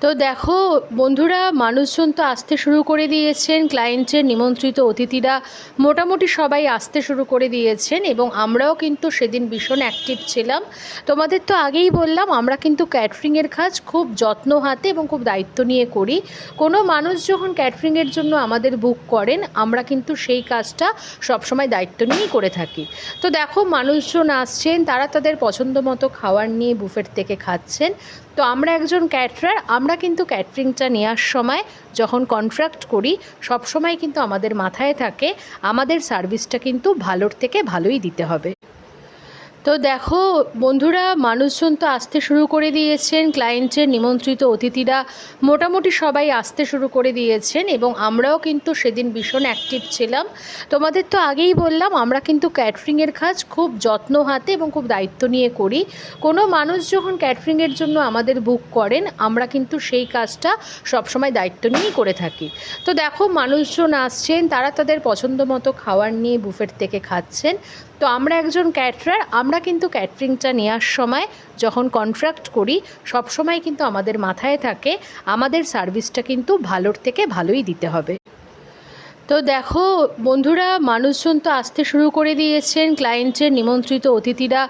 তো দেখো বন্ধুরা, মানুষজন তো আসতে শুরু করে দিয়েছেন। ক্লায়েন্টের নিমন্ত্রিত অতিথিরা মোটামুটি সবাই আসতে শুরু করে দিয়েছেন এবং আমরাও কিন্তু সেদিন ভীষণ অ্যাক্টিভ ছিলাম। তোমাদের তো আগেই বললাম, আমরা কিন্তু ক্যাটারিংয়ের কাজ খুব যত্ন হাতে এবং খুব দায়িত্ব নিয়ে করি। কোনো মানুষ যখন ক্যাটারিংয়ের জন্য আমাদের বুক করেন, আমরা কিন্তু সেই কাজটা সবসময় দায়িত্ব নিয়েই করে থাকি। তো দেখো, মানুষজন আসছেন, তারা তাদের পছন্দ মতো খাবার নিয়ে বুফেট থেকে খাচ্ছেন। তো আমরা একজন ক্যাটারার, আমরা কিন্তু ক্যাটারিংটা নেওয়ার সময় যখন কন্ট্রাক্ট করি, সব সময় কিন্তু আমাদের মাথায় থাকে আমাদের সার্ভিসটা কিন্তু ভালোর থেকে ভালোই দিতে হবে। তো দেখো বন্ধুরা, মানুষজন তো আসতে শুরু করে দিয়েছেন। ক্লায়েন্টের নিমন্ত্রিত অতিথিরা মোটামুটি সবাই আসতে শুরু করে দিয়েছেন এবং আমরাও কিন্তু সেদিন ভীষণ অ্যাক্টিভ ছিলাম। তোমাদের তো আগেই বললাম, আমরা কিন্তু ক্যাটারিংয়ের কাজ খুব যত্ন হাতে এবং খুব দায়িত্ব নিয়ে করি। কোনো মানুষ যখন ক্যাটারিংয়ের জন্য আমাদের বুক করেন, আমরা কিন্তু সেই কাজটা সবসময় দায়িত্ব নিয়েই করে থাকি। তো দেখো, মানুষজন আসছেন, তারা তাদের পছন্দ মতো খাবার নিয়ে বুফেট থেকে খাচ্ছেন। তো আমরা একজন ক্যাটারার, আমরা কিন্তু ক্যাটারিংটা নেওয়ার সময় যখন কন্ট্রাক্ট করি, সব সময় কিন্তু আমাদের মাথায় থাকে আমাদের সার্ভিসটা কিন্তু ভালোর থেকে ভালোই দিতে হবে। তো দেখো বন্ধুরা, মানুষজন তো আসতে শুরু করে দিয়েছেন। ক্লায়েন্টের নিমন্ত্রিত অতিথিরা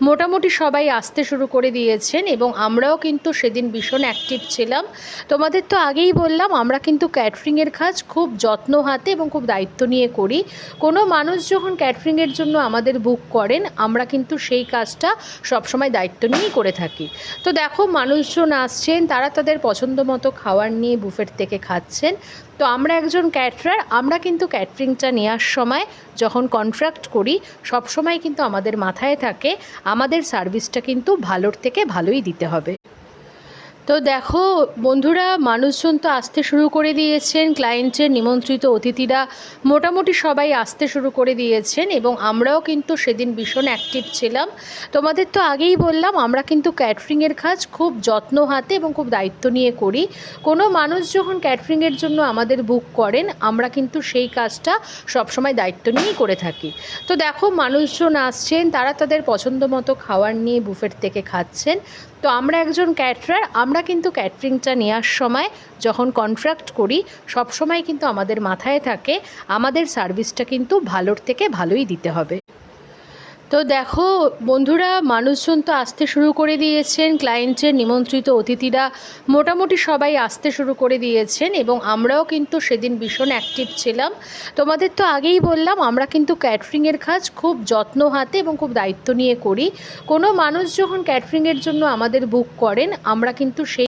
মোটামুটি সবাই আসতে শুরু করে দিয়েছেন এবং আমরাও কিন্তু সেদিন ভীষণ অ্যাক্টিভ ছিলাম। তোমাদের তো আগেই বললাম, আমরা কিন্তু ক্যাটারিংয়ের কাজ খুব যত্ন হাতে এবং খুব দায়িত্ব নিয়ে করি। কোনো মানুষ যখন ক্যাটারিংয়ের জন্য আমাদের বুক করেন, আমরা কিন্তু সেই কাজটা সবসময় দায়িত্ব নিয়েই করে থাকি। তো দেখো, মানুষজন আসছেন, তারা তাদের পছন্দ মতো খাবার নিয়ে বুফেট থেকে খাচ্ছেন। তো আমরা একজন ক্যাটারার, আমরা কিন্তু ক্যাটারিংটা নেওয়ার সময় যখন কন্ট্রাক্ট করি, সব সময় কিন্তু আমাদের মাথায় থাকে আমাদের সার্ভিসটা কিন্তু ভালোর থেকে ভালোই দিতে হবে। তো দেখো বন্ধুরা, মানুষজন তো আসতে শুরু করে দিয়েছেন। ক্লায়েন্টের নিমন্ত্রিত অতিথিরা মোটামুটি সবাই আসতে শুরু করে দিয়েছেন এবং আমরাও কিন্তু সেদিন ভীষণ অ্যাক্টিভ ছিলাম। তোমাদের তো আগেই বললাম, আমরা কিন্তু ক্যাটারিংয়ের কাজ খুব যত্ন হাতে এবং খুব দায়িত্ব নিয়ে করি। কোনো মানুষ যখন ক্যাটারিংয়ের জন্য আমাদের বুক করেন, আমরা কিন্তু সেই কাজটা সবসময় দায়িত্ব নিয়েই করে থাকি। তো দেখো, মানুষজন আসছেন, তারা তাদের পছন্দ মতো খাবার নিয়ে বুফেট থেকে খাচ্ছেন। তো আমরা একজন ক্যাটারার, আমরা কিন্তু ক্যাটারিংটা নেওয়ার সময় যখন কন্ট্রাক্ট করি, সব সময় কিন্তু আমাদের মাথায় থাকে আমাদের সার্ভিসটা কিন্তু ভালোর থেকে ভালোই দিতে হবে। তো দেখো বন্ধুরা, মানুষজন তো আসতে শুরু করে দিয়েছেন। ক্লায়েন্টের নিমন্ত্রিত অতিথিরা মোটামুটি সবাই আসতে শুরু করে দিয়েছেন এবং আমরাও কিন্তু সেদিন ভীষণ অ্যাক্টিভ ছিলাম। তোমাদের তো আগেই বললাম, আমরা কিন্তু ক্যাটারিংয়ের কাজ খুব যত্ন হাতে এবং খুব দায়িত্ব নিয়ে করি। কোনো মানুষ যখন ক্যাটারিংয়ের জন্য আমাদের বুক করেন, আমরা কিন্তু সেই